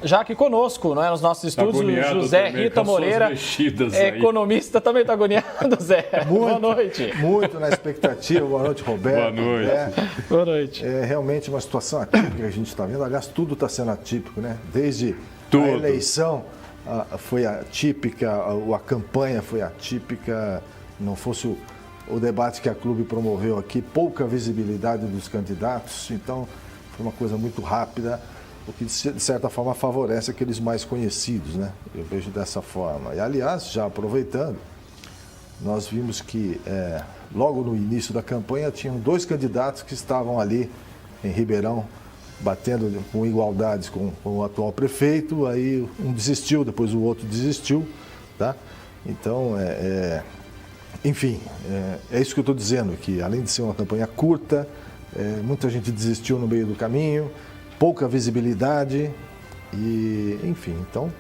já aqui conosco, não é, nos nossos estúdios, o Zé Rita Moreira, economista, também está agoniado, Zé. Boa noite. Muito na expectativa. Boa noite, Roberto. Boa noite. Boa noite. É realmente uma situação atípica que a gente está vendo. Aliás, tudo está sendo atípico, né? Desde tudo. A eleição foi atípica, a campanha foi atípica, não fosse o debate que a Clube promoveu aqui, pouca visibilidade dos candidatos, então foi uma coisa muito rápida, o que de certa forma favorece aqueles mais conhecidos, né? Eu vejo dessa forma. E aliás, já aproveitando, nós vimos que logo no início da campanha tinham 2 candidatos que estavam ali em Ribeirão, batendo com igualdades com o atual prefeito, aí um desistiu, depois o outro desistiu, tá? Então, enfim, é isso que eu estou dizendo, que além de ser uma campanha curta, muita gente desistiu no meio do caminho, pouca visibilidade e, enfim, então,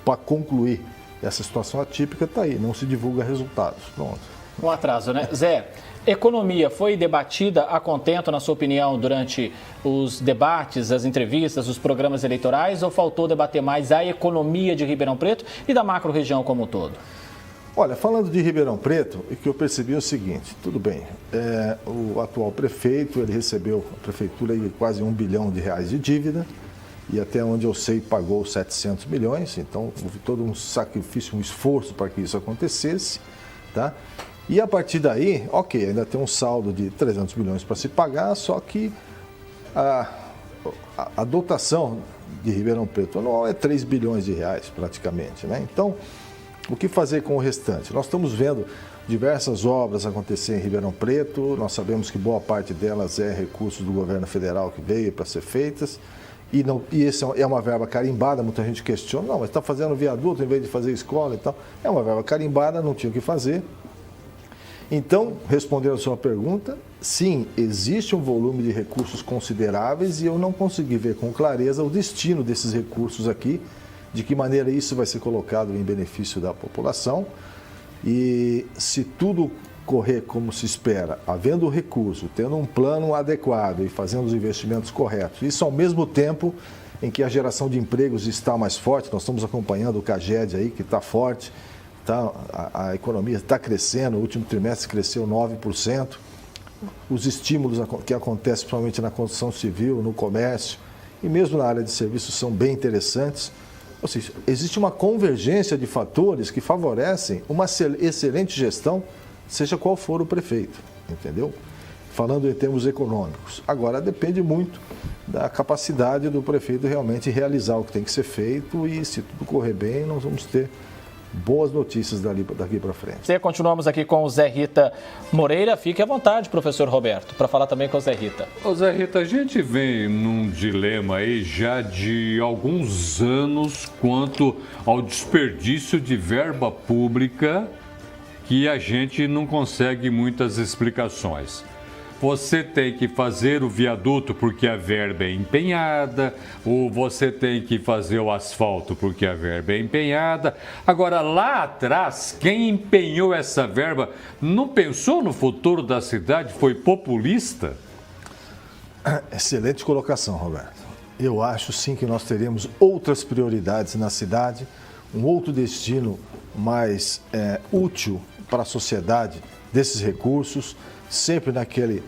para concluir essa situação atípica, está aí, não se divulga resultados, pronto. Um atraso, né? Zé, economia foi debatida a contento, na sua opinião, durante os debates, as entrevistas, os programas eleitorais, ou faltou debater mais a economia de Ribeirão Preto e da macro-região como um todo? Olha, falando de Ribeirão Preto, o que eu percebi é o seguinte, tudo bem, o atual prefeito, ele recebeu a prefeitura de quase R$1 bilhão de dívida, e até onde eu sei pagou 700 milhões, então houve todo um sacrifício, um esforço para que isso acontecesse, tá? E a partir daí, ok, ainda tem um saldo de 300 milhões para se pagar, só que a dotação de Ribeirão Preto anual é 3 bilhões de reais praticamente, né? Então, o que fazer com o restante? Nós estamos vendo diversas obras acontecer em Ribeirão Preto, nós sabemos que boa parte delas é recursos do governo federal que veio para ser feitas, e essa é uma verba carimbada, muita gente questiona, não, mas está fazendo viaduto em vez de fazer escola e tal. É uma verba carimbada, não tinha o que fazer. Então, respondendo a sua pergunta, sim, existe um volume de recursos consideráveis e eu não consegui ver com clareza o destino desses recursos aqui, de que maneira isso vai ser colocado em benefício da população. E se tudo correr como se espera, havendo recurso, tendo um plano adequado e fazendo os investimentos corretos, isso ao mesmo tempo em que a geração de empregos está mais forte, nós estamos acompanhando o CAGED aí, que está forte, tá? A economia está crescendo, o último trimestre cresceu 9%, os estímulos que acontecem principalmente na construção civil, no comércio e mesmo na área de serviços são bem interessantes. Ou seja, existe uma convergência de fatores que favorecem uma excelente gestão, seja qual for o prefeito, entendeu? Falando em termos econômicos. Agora, depende muito da capacidade do prefeito realmente realizar o que tem que ser feito e, se tudo correr bem, nós vamos ter boas notícias daqui para frente. Continuamos aqui com o Zé Rita Moreira. Fique à vontade, professor Roberto, para falar também com o Zé Rita. Ô Zé Rita, a gente vem num dilema aí já de alguns anos quanto ao desperdício de verba pública que a gente não consegue muitas explicações. Você tem que fazer o viaduto porque a verba é empenhada, ou você tem que fazer o asfalto porque a verba é empenhada. Agora, lá atrás, quem empenhou essa verba não pensou no futuro da cidade? Foi populista? Excelente colocação, Roberto. Eu acho sim que nós teremos outras prioridades na cidade, um outro destino mais útil para a sociedade desses recursos, sempre naqueles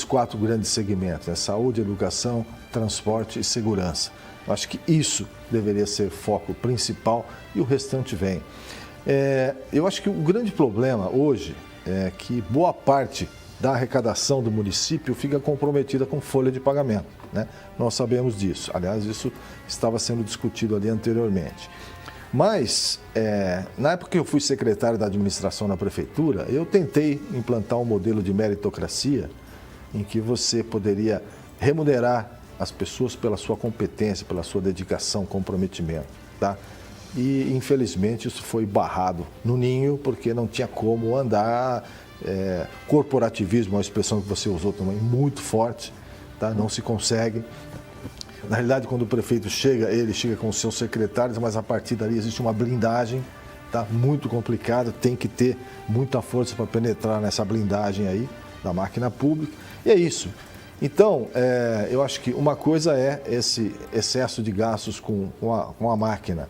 4 grandes segmentos, né? Saúde, educação, transporte e segurança. Eu acho que isso deveria ser foco principal e o restante vem. Eu acho que o grande problema hoje é que boa parte da arrecadação do município fica comprometida com folha de pagamento, né? Nós sabemos disso. Aliás, isso estava sendo discutido ali anteriormente. Mas, na época que eu fui secretário da administração na prefeitura, eu tentei implantar um modelo de meritocracia em que você poderia remunerar as pessoas pela sua competência, pela sua dedicação, comprometimento, tá? E, infelizmente, isso foi barrado no ninho, porque não tinha como andar. Corporativismo, uma expressão que você usou também, muito forte, tá? Não se consegue. Na realidade, quando o prefeito chega, ele chega com os seus secretários, mas a partir dali existe uma blindagem, tá? Muito complicada, tem que ter muita força para penetrar nessa blindagem aí da máquina pública. E é isso. Então, eu acho que uma coisa é esse excesso de gastos com a máquina.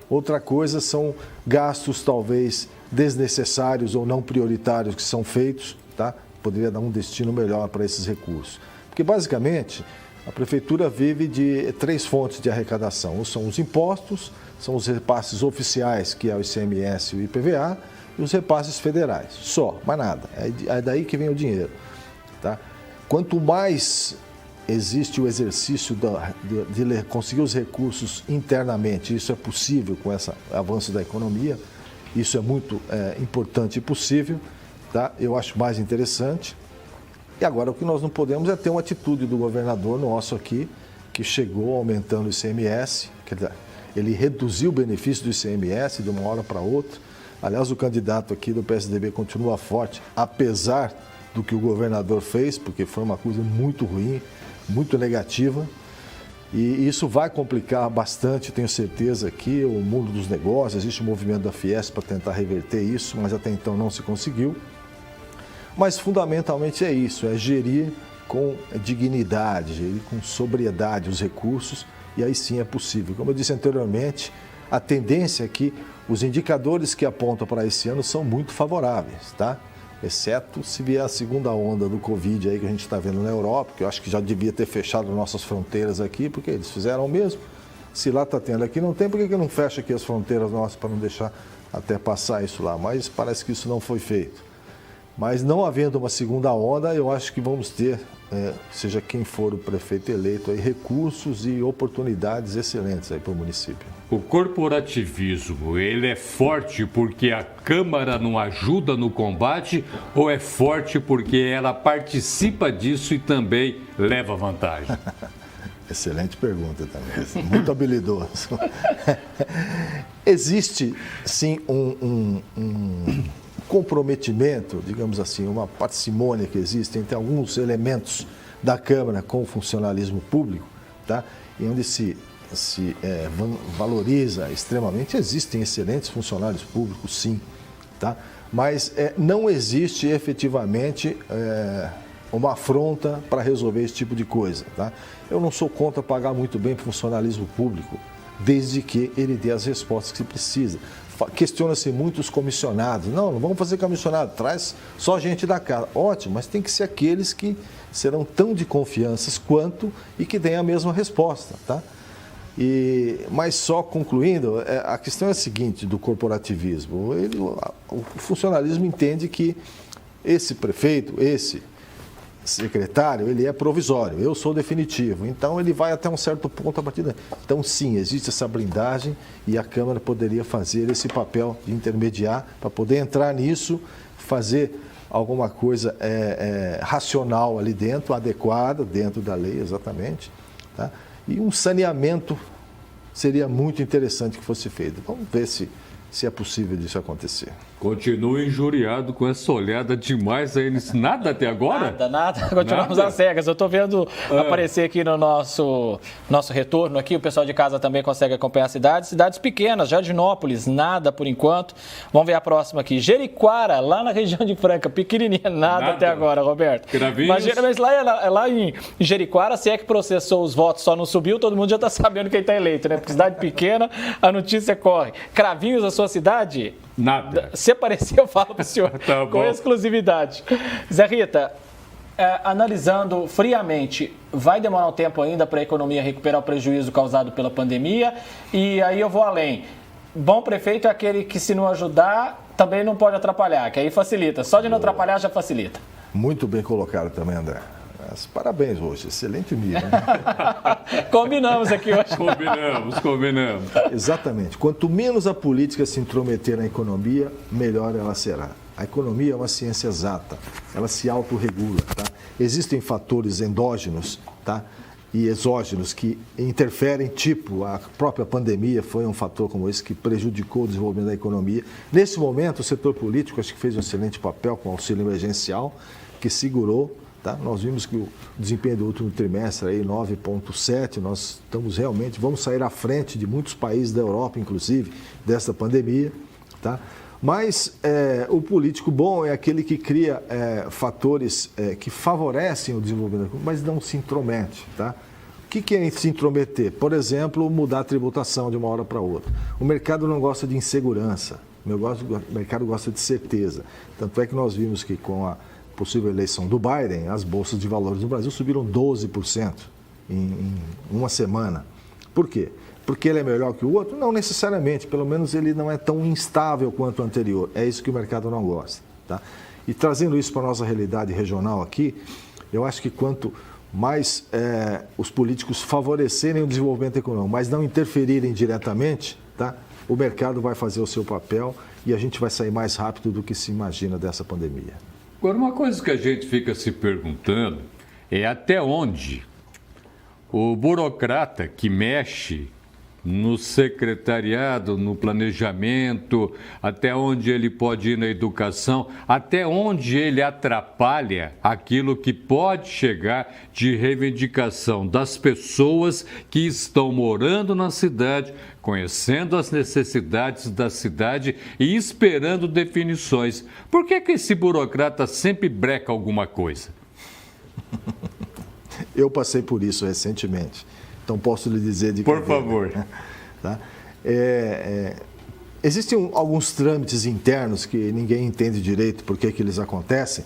Outra coisa são gastos talvez desnecessários ou não prioritários que são feitos, tá? Poderia dar um destino melhor para esses recursos. Porque, basicamente, a Prefeitura vive de 3 fontes de arrecadação. São os impostos, são os repasses oficiais, que é o ICMS e o IPVA, e os repasses federais. Só, mais nada. É daí que vem o dinheiro, tá? Quanto mais existe o exercício de conseguir os recursos internamente, isso é possível com esse avanço da economia, isso é muito importante e possível, tá? Eu acho mais interessante. E agora o que nós não podemos é ter uma atitude do governador nosso aqui, que chegou aumentando o ICMS, quer dizer, ele reduziu o benefício do ICMS de uma hora para outra. Aliás, o candidato aqui do PSDB continua forte, apesar do que o governador fez, porque foi uma coisa muito ruim, muito negativa. E isso vai complicar bastante, tenho certeza, aqui o mundo dos negócios. Existe um movimento da Fiesp para tentar reverter isso, mas até então não se conseguiu. Mas fundamentalmente é isso, é gerir com dignidade, gerir com sobriedade os recursos, e aí sim é possível. Como eu disse anteriormente, a tendência é que os indicadores que apontam para esse ano são muito favoráveis, tá? Exceto se vier a segunda onda do Covid aí que a gente está vendo na Europa, que eu acho que já devia ter fechado nossas fronteiras aqui, porque eles fizeram o mesmo. Se lá está tendo, aqui não tem, por que não fecha aqui as fronteiras nossas para não deixar até passar isso lá? Mas parece que isso não foi feito. Mas não havendo uma segunda onda, eu acho que vamos ter, seja quem for o prefeito eleito, aí, recursos e oportunidades excelentes aí para o município. O corporativismo, ele é forte porque a Câmara não ajuda no combate ou é forte porque ela participa disso e também leva vantagem? Excelente pergunta também, muito habilidoso. Existe, sim, um comprometimento, digamos assim, uma parcimônia que existe entre alguns elementos da Câmara com o funcionalismo público, tá? E onde se valoriza extremamente. Existem excelentes funcionários públicos, sim, tá? Mas não existe efetivamente uma afronta para resolver esse tipo de coisa, tá? Eu não sou contra pagar muito bem para o funcionalismo público, desde que ele dê as respostas que se precisa. Questiona-se muito os comissionados. Não vamos fazer comissionado, traz só gente da casa. Ótimo, mas tem que ser aqueles que serão tão de confiança quanto e que deem a mesma resposta, tá? Mas só concluindo, a questão é a seguinte do corporativismo. O funcionalismo entende que esse prefeito, esse secretário, ele é provisório, eu sou definitivo. Então, ele vai até um certo ponto a partir daí. Então, sim, existe essa blindagem e a Câmara poderia fazer esse papel de intermediar para poder entrar nisso, fazer alguma coisa racional ali dentro, adequada, dentro da lei, exatamente, tá? E um saneamento seria muito interessante que fosse feito. Vamos ver se é possível disso acontecer. Continuo injuriado com essa olhada demais aí nisso. Nada até agora? Nada. Continuamos às cegas. Eu estou vendo aparecer aqui no nosso retorno aqui, o pessoal de casa também consegue acompanhar a cidade. Cidades pequenas, Jardinópolis, nada por enquanto. Vamos ver a próxima aqui. Jeriquara, lá na região de Franca, pequenininha, nada até agora, Roberto. Imagina, mas lá em Jeriquara, se é que processou os votos, só não subiu, todo mundo já está sabendo quem está eleito, né? Porque cidade pequena, a notícia corre. Cravinhos, a sua cidade? Nada. Se aparecer, eu falo para o senhor Tá com exclusividade. Zé Rita, analisando friamente, vai demorar um tempo ainda para a economia recuperar o prejuízo causado pela pandemia? E aí eu vou além. Bom prefeito é aquele que, se não ajudar, também não pode atrapalhar, que aí facilita. Só de não atrapalhar já facilita. Muito bem colocado também, André. Parabéns hoje, excelente nível. Né? Combinamos aqui hoje. Combinamos. Exatamente. Quanto menos a política se intrometer na economia, melhor ela será. A economia é uma ciência exata, ela se autorregula, tá? Existem fatores endógenos, tá? E exógenos que interferem, tipo a própria pandemia foi um fator como esse que prejudicou o desenvolvimento da economia. Nesse momento, o setor político acho que fez um excelente papel com o auxílio emergencial, que segurou. Tá? Nós vimos que o desempenho do último trimestre, aí 9,7, nós vamos sair à frente de muitos países da Europa, inclusive, dessa pandemia. Tá? Mas o político bom é aquele que cria fatores que favorecem o desenvolvimento, mas não se intromete, tá? O que é se intrometer? Por exemplo, mudar a tributação de uma hora para outra. O mercado não gosta de insegurança, o mercado gosta de certeza. Tanto é que nós vimos que com a possível eleição do Biden, as bolsas de valores no Brasil subiram 12% em uma semana. Por quê? Porque ele é melhor que o outro? Não necessariamente, pelo menos ele não é tão instável quanto o anterior. É isso que o mercado não gosta. Tá? E trazendo isso para a nossa realidade regional aqui, eu acho que quanto mais os políticos favorecerem o desenvolvimento econômico, mas não interferirem diretamente, tá? O mercado vai fazer o seu papel e a gente vai sair mais rápido do que se imagina dessa pandemia. Agora, uma coisa que a gente fica se perguntando é até onde o burocrata que mexe no secretariado, no planejamento, até onde ele pode ir na educação, até onde ele atrapalha aquilo que pode chegar de reivindicação das pessoas que estão morando na cidade, conhecendo as necessidades da cidade e esperando definições. Por que esse burocrata sempre breca alguma coisa? Eu passei por isso recentemente. Então, posso lhe dizer de Por favor. Tá? Existem alguns trâmites internos que ninguém entende direito por que eles acontecem,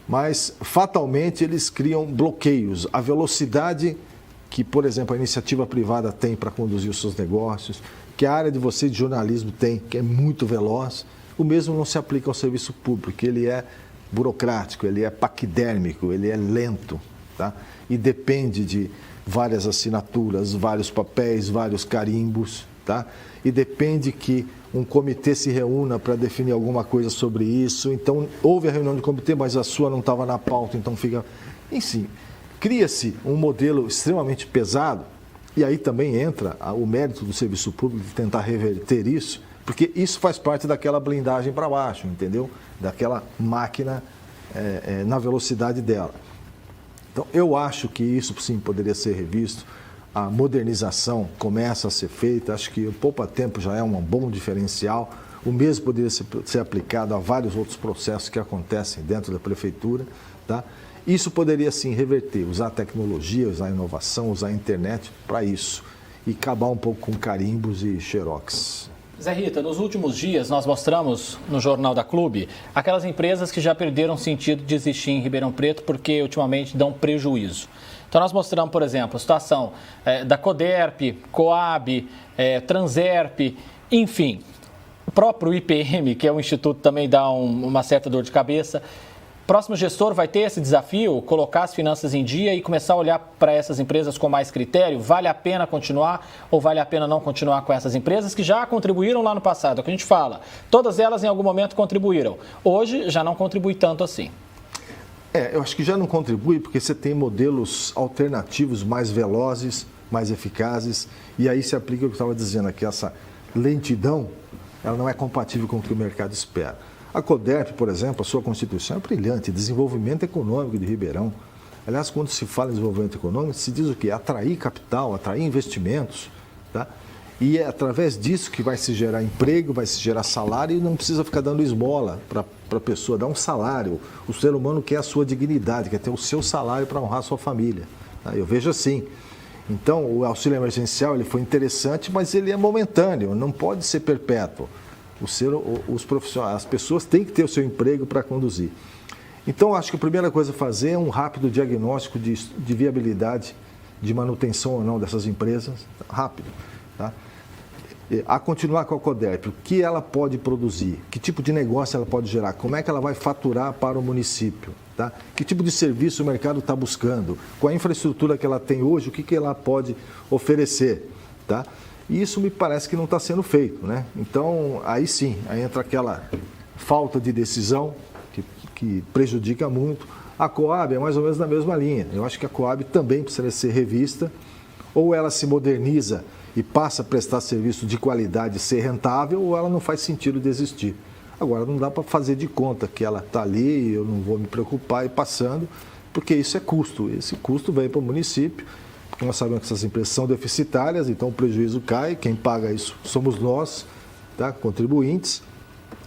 mas, fatalmente, eles criam bloqueios. A velocidade que, por exemplo, a iniciativa privada tem para conduzir os seus negócios, que a área de você de jornalismo tem, que é muito veloz, o mesmo não se aplica ao serviço público, ele é burocrático, ele é paquidérmico, ele é lento, tá? E depende de várias assinaturas, vários papéis, vários carimbos, tá? E depende que um comitê se reúna para definir alguma coisa sobre isso. Então, houve a reunião do comitê, mas a sua não estava na pauta, então fica... Enfim, cria-se um modelo extremamente pesado e aí também entra o mérito do serviço público de tentar reverter isso, porque isso faz parte daquela blindagem para baixo, entendeu? Daquela máquina na velocidade dela. Então, eu acho que isso, sim, poderia ser revisto. A modernização começa a ser feita. Acho que o poupa-tempo já é um bom diferencial. O mesmo poderia ser aplicado a vários outros processos que acontecem dentro da prefeitura. Tá? Isso poderia, sim, reverter, usar a tecnologia, usar a inovação, usar a internet para isso. E acabar um pouco com carimbos e xerox. Zé Rita, nos últimos dias nós mostramos no Jornal da Clube aquelas empresas que já perderam sentido de existir em Ribeirão Preto porque ultimamente dão prejuízo. Então nós mostramos, por exemplo, a situação da Coderp, Coab, Transerp, enfim. O próprio IPM, que é um instituto, também dá uma certa dor de cabeça. Próximo gestor vai ter esse desafio, colocar as finanças em dia e começar a olhar para essas empresas com mais critério? Vale a pena continuar ou vale a pena não continuar com essas empresas que já contribuíram lá no passado? É o que a gente fala. Todas elas em algum momento contribuíram. Hoje já não contribui tanto assim. Eu acho que já não contribui porque você tem modelos alternativos mais velozes, mais eficazes e aí se aplica o que eu estava dizendo aqui, essa lentidão, ela não é compatível com o que o mercado espera. A Coderp, por exemplo, a sua constituição é brilhante, desenvolvimento econômico de Ribeirão. Aliás, quando se fala em desenvolvimento econômico, se diz o quê? Atrair capital, atrair investimentos, tá? E é através disso que vai se gerar emprego, vai se gerar salário e não precisa ficar dando esmola para a pessoa, dar um salário. O ser humano quer a sua dignidade, quer ter o seu salário para honrar a sua família. Tá? Eu vejo assim. Então, o auxílio emergencial ele foi interessante, mas ele é momentâneo, não pode ser perpétuo. Os profissionais, as pessoas têm que ter o seu emprego para conduzir. Então, acho que a primeira coisa a fazer é um rápido diagnóstico de viabilidade, de manutenção ou não dessas empresas, rápido. Tá? A continuar com a Coderp, o que ela pode produzir, que tipo de negócio ela pode gerar, como é que ela vai faturar para o município, tá? Que tipo de serviço o mercado está buscando, com a infraestrutura que ela tem hoje, o que ela pode oferecer, tá? E isso me parece que não está sendo feito, né? Então, aí sim, aí entra aquela falta de decisão que prejudica muito. A Coab é mais ou menos na mesma linha. Eu acho que a Coab também precisa ser revista, ou ela se moderniza e passa a prestar serviço de qualidade, ser rentável, ou ela não faz sentido de existir. Agora, não dá para fazer de conta que ela está ali, eu não vou me preocupar e passando, porque isso é custo. Esse custo vem para o município. Nós sabemos que essas empresas são deficitárias, então o prejuízo cai, quem paga isso somos nós, tá? Contribuintes,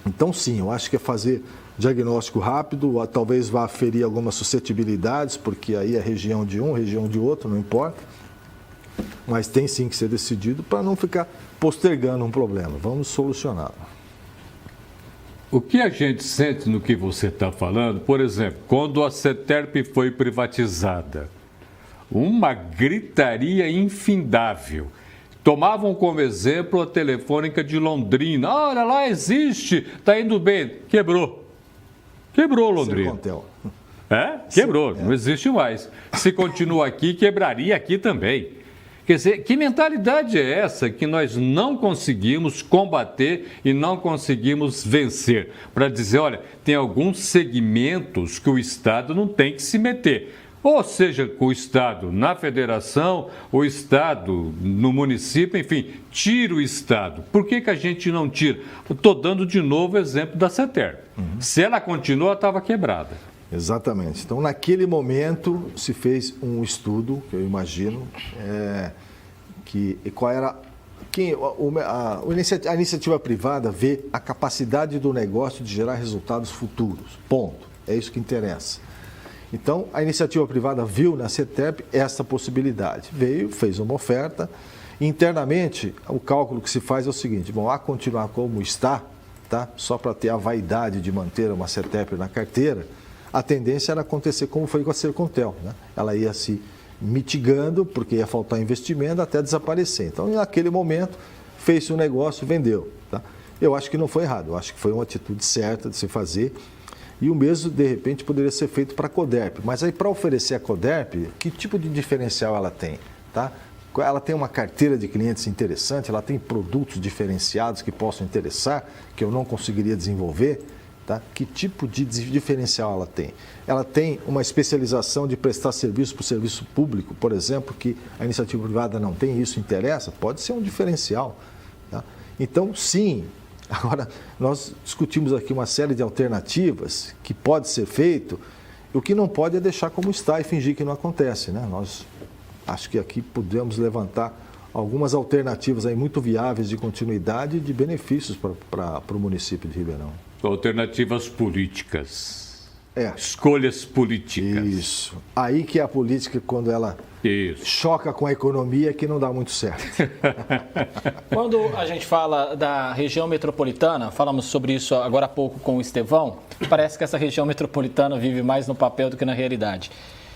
Então, sim, eu acho que é fazer diagnóstico rápido, talvez vá ferir algumas suscetibilidades, porque aí é região de um, região de outro, não importa. Mas tem sim que ser decidido para não ficar postergando um problema. Vamos solucioná-lo. O que a gente sente no que você está falando, por exemplo, quando a CETERP foi privatizada, uma gritaria infindável. Tomavam como exemplo a Telefônica de Londrina. Olha lá, existe, está indo bem. Quebrou. Quebrou Londrina. Sercontel. Quebrou, não existe mais. Se continua aqui, quebraria aqui também. Quer dizer, que mentalidade é essa que nós não conseguimos combater e não conseguimos vencer? Para dizer, olha, tem alguns segmentos que o Estado não tem que se meter. Ou seja, o Estado na federação, o Estado no município, enfim, tira o Estado. Por que a gente não tira? Estou dando de novo o exemplo da CETERP. Se ela continua, estava quebrada. Exatamente. Então, naquele momento, se fez um estudo, que eu imagino, qual era... A iniciativa privada vê a capacidade do negócio de gerar resultados futuros. Ponto. É isso que interessa. Então, a iniciativa privada viu na CETERP essa possibilidade. Veio, fez uma oferta. Internamente, o cálculo que se faz é o seguinte: bom, a continuar como está, tá? Só para ter a vaidade de manter uma CETERP na carteira, a tendência era acontecer como foi com a Sercontel, né? Ela ia se mitigando, porque ia faltar investimento, até desaparecer. Então, naquele momento, fez-se um negócio, vendeu. Tá? Eu acho que não foi errado, eu acho que foi uma atitude certa de se fazer. E o mesmo, de repente, poderia ser feito para a Coderp. Mas aí, para oferecer a Coderp, que tipo de diferencial ela tem? Tá? Ela tem uma carteira de clientes interessante, ela tem produtos diferenciados que possam interessar, que eu não conseguiria desenvolver. Tá? Que tipo de diferencial ela tem? Ela tem uma especialização de prestar serviço para o serviço público, por exemplo, que a iniciativa privada não tem, isso interessa? Pode ser um diferencial. Tá? Então, sim. Agora, nós discutimos aqui uma série de alternativas que pode ser feito. O que não pode é deixar como está e fingir que não acontece, né? Nós acho que aqui podemos levantar algumas alternativas aí muito viáveis de continuidade e de benefícios para o município de Ribeirão. Alternativas políticas. Escolhas políticas. Isso. Aí que é a política, quando ela choca com a economia, que não dá muito certo. Quando a gente fala da região metropolitana, falamos sobre isso agora há pouco com o Estevão, parece que essa região metropolitana vive mais no papel do que na realidade.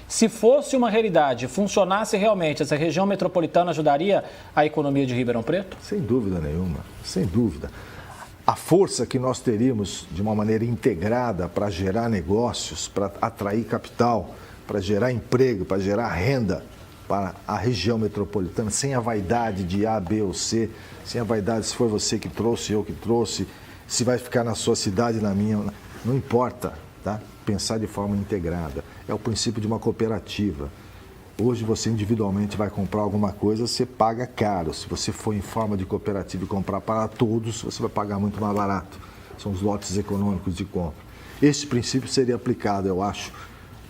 Se fosse uma realidade, funcionasse realmente, essa região metropolitana ajudaria a economia de Ribeirão Preto? Sem dúvida nenhuma, sem dúvida. A força que nós teríamos de uma maneira integrada para gerar negócios, para atrair capital, para gerar emprego, para gerar renda para a região metropolitana, sem a vaidade de A, B ou C, sem a vaidade se foi você que trouxe, eu que trouxe, se vai ficar na sua cidade, na minha, não importa, tá? Pensar de forma integrada. É o princípio de uma cooperativa. Hoje você individualmente vai comprar alguma coisa, você paga caro. Se você for em forma de cooperativa e comprar para todos, você vai pagar muito mais barato. São os lotes econômicos de compra. Esse princípio seria aplicado, eu acho,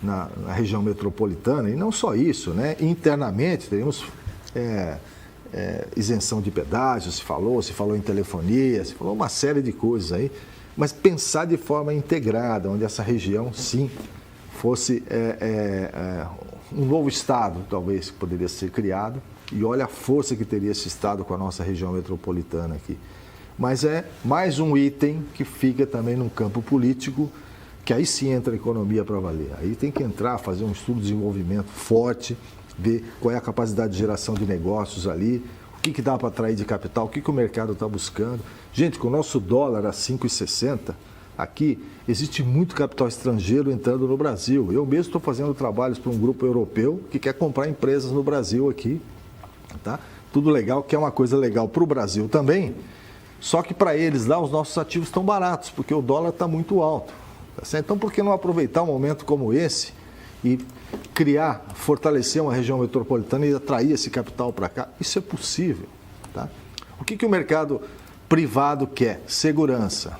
na região metropolitana. E não só isso, né? Internamente teríamos isenção de pedágio, se falou em telefonia, se falou uma série de coisas aí. Mas pensar de forma integrada, onde essa região, sim, fosse um novo estado, talvez, que poderia ser criado. E olha a força que teria esse estado com a nossa região metropolitana aqui. Mas é mais um item que fica também num campo político, que aí sim entra a economia para valer. Aí tem que entrar, fazer um estudo de desenvolvimento forte, ver qual é a capacidade de geração de negócios ali, o que dá para atrair de capital, o que o mercado está buscando. Gente, com o nosso dólar a 5,60, aqui existe muito capital estrangeiro entrando no Brasil. Eu mesmo estou fazendo trabalhos para um grupo europeu que quer comprar empresas no Brasil aqui. Tá? Tudo legal, que é uma coisa legal para o Brasil também, só que para eles lá os nossos ativos estão baratos, porque o dólar está muito alto. Tá certo? Então, por que não aproveitar um momento como esse e criar, fortalecer uma região metropolitana e atrair esse capital para cá? Isso é possível. Tá? O que o mercado privado quer? Segurança.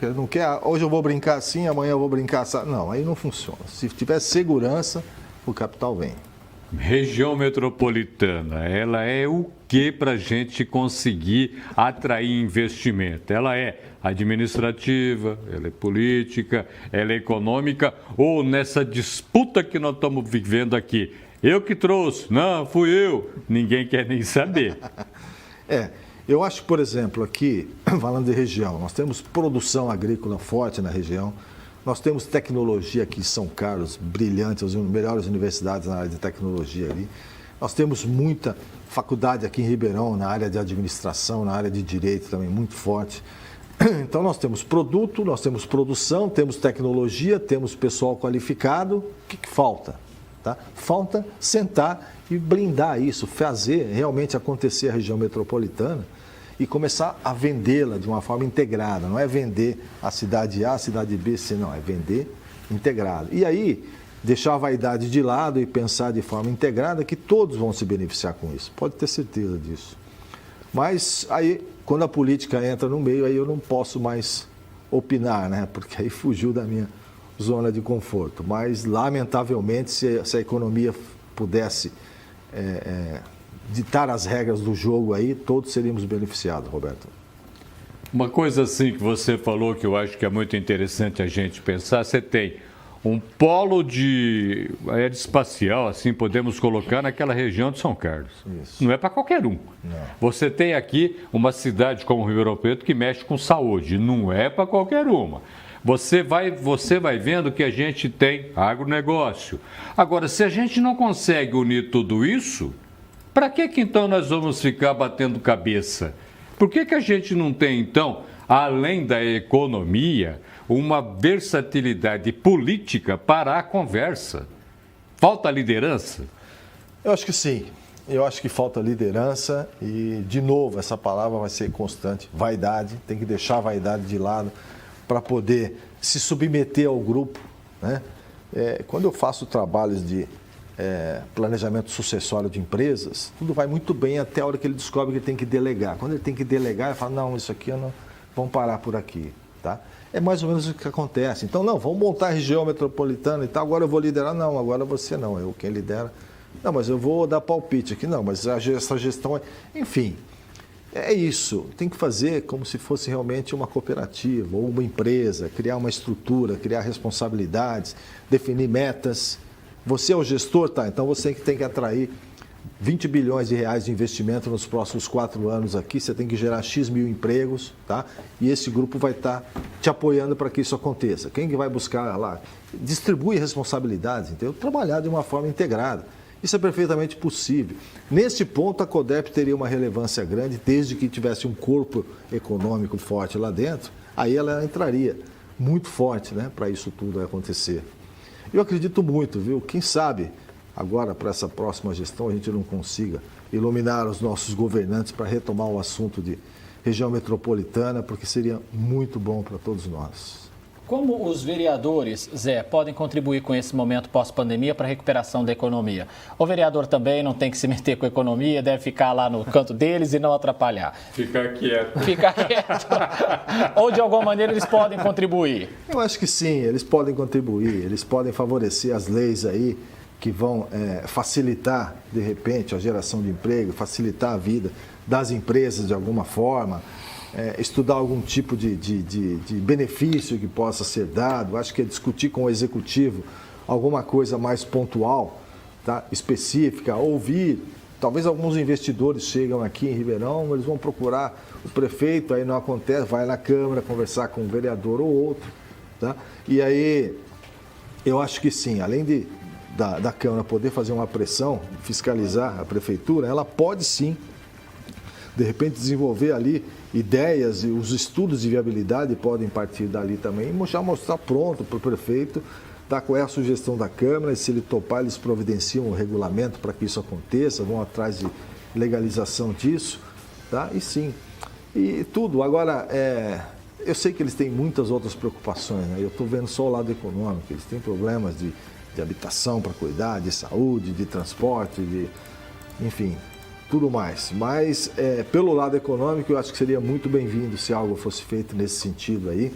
Ele não quer, hoje eu vou brincar assim, amanhã eu vou brincar assim. Não, aí não funciona. Se tiver segurança, o capital vem. região metropolitana, ela é o que para a gente conseguir atrair investimento? Ela é administrativa, ela é política, ela é econômica, ou nessa disputa que nós estamos vivendo aqui? Eu que trouxe, não, fui eu, ninguém quer nem saber. Eu acho que, por exemplo, aqui, falando de região, nós temos produção agrícola forte na região, nós temos tecnologia aqui em São Carlos, brilhante, as melhores universidades na área de tecnologia ali. Nós temos muita faculdade aqui em Ribeirão, na área de administração, na área de direito também, muito forte. Então, nós temos produto, nós temos produção, temos tecnologia, temos pessoal qualificado. O que falta? Tá? Falta sentar e blindar isso, fazer realmente acontecer a região metropolitana e começar a vendê-la de uma forma integrada. Não é vender a cidade A, a cidade B, C, não. É vender integrado. E aí, deixar a vaidade de lado e pensar de forma integrada que todos vão se beneficiar com isso. Pode ter certeza disso. Mas aí, quando a política entra no meio, aí eu não posso mais opinar, né? Porque aí fugiu da minha zona de conforto. Mas, lamentavelmente, se a economia pudesse ditar as regras do jogo aí, todos seríamos beneficiados, Roberto. Uma coisa assim que você falou que eu acho que é muito interessante a gente pensar, você tem um polo de aeroespacial, assim podemos colocar naquela região de São Carlos. Isso. Não é para qualquer um. Não. Você tem aqui uma cidade como Ribeirão Preto que mexe com saúde, não é para qualquer uma. Você vai vendo que a gente tem agronegócio. Agora, se a gente não consegue unir tudo isso, para que então nós vamos ficar batendo cabeça? Por que a gente não tem, então, além da economia, uma versatilidade política para a conversa? Falta liderança? Eu acho que sim. Eu acho que falta liderança e, de novo, essa palavra vai ser constante. Vaidade, tem que deixar a vaidade de lado para poder se submeter ao grupo, né? Quando eu faço trabalhos de planejamento sucessório de empresas, tudo vai muito bem até a hora que ele descobre que ele tem que delegar. Quando ele tem que delegar, ele fala, não, isso aqui eu não... vamos parar por aqui, tá? É mais ou menos o que acontece. Então, não, vamos montar a região metropolitana e tal, agora eu vou liderar. Não, agora você não, eu quem lidera. Não, mas eu vou dar palpite aqui. Não, mas essa gestão... Enfim, é isso. Tem que fazer como se fosse realmente uma cooperativa ou uma empresa, criar uma estrutura, criar responsabilidades, definir metas. Você é o gestor, tá? Então você tem que atrair 20 bilhões de reais de investimento nos próximos 4 anos aqui, você tem que gerar X mil empregos, tá? E esse grupo vai estar te apoiando para que isso aconteça. Quem que vai buscar lá? Distribui responsabilidades, entendeu? Trabalhar de uma forma integrada. Isso é perfeitamente possível. Neste ponto, a CODERP teria uma relevância grande, desde que tivesse um corpo econômico forte lá dentro, aí ela entraria muito forte, né, para isso tudo acontecer. Eu acredito muito, viu? Quem sabe agora, para essa próxima gestão, a gente não consiga iluminar os nossos governantes para retomar o assunto de região metropolitana, porque seria muito bom para todos nós. Como os vereadores, Zé, podem contribuir com esse momento pós-pandemia para a recuperação da economia? O vereador também não tem que se meter com a economia, deve ficar lá no canto deles e não atrapalhar. Ficar quieto. Ficar quieto. Ou, de alguma maneira, eles podem contribuir? Eu acho que sim, eles podem contribuir, eles podem favorecer as leis aí que vão facilitar, de repente, a geração de emprego, facilitar a vida das empresas de alguma forma, estudar algum tipo de benefício que possa ser dado. Acho que é discutir com o executivo alguma coisa mais pontual, tá? Específica, ouvir. Talvez alguns investidores chegam aqui em Ribeirão, eles vão procurar o prefeito, aí não acontece, vai na Câmara conversar com um vereador ou outro, tá? E aí, eu acho que sim, além da Câmara poder fazer uma pressão, fiscalizar a prefeitura, ela pode sim, de repente, desenvolver ali ideias e os estudos de viabilidade podem partir dali também e já mostrar pronto para o prefeito, tá, qual é a sugestão da Câmara, e se ele topar, eles providenciam o regulamento para que isso aconteça, vão atrás de legalização disso, tá? E sim, e tudo. Agora, eu sei que eles têm muitas outras preocupações, né? Eu estou vendo só o lado econômico, eles têm problemas de habitação para cuidar, de saúde, de transporte, enfim, tudo mais. Mas, pelo lado econômico, eu acho que seria muito bem-vindo se algo fosse feito nesse sentido aí,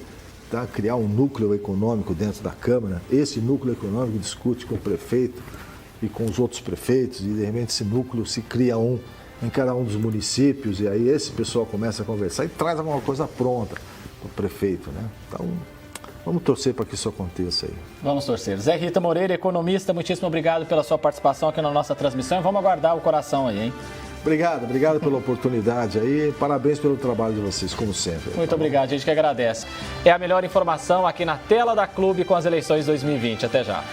tá? Criar um núcleo econômico dentro da Câmara. Esse núcleo econômico discute com o prefeito e com os outros prefeitos, e de repente esse núcleo se cria em cada um dos municípios, e aí esse pessoal começa a conversar e traz alguma coisa pronta para o prefeito, né? Então, vamos torcer para que isso aconteça aí. Vamos torcer. Zé Rita Moreira, economista, muitíssimo obrigado pela sua participação aqui na nossa transmissão e vamos aguardar o coração aí, hein? Obrigado pela oportunidade aí, parabéns pelo trabalho de vocês, como sempre. Muito obrigado, a gente que agradece. É a melhor informação aqui na tela da Clube com as eleições 2020. Até já.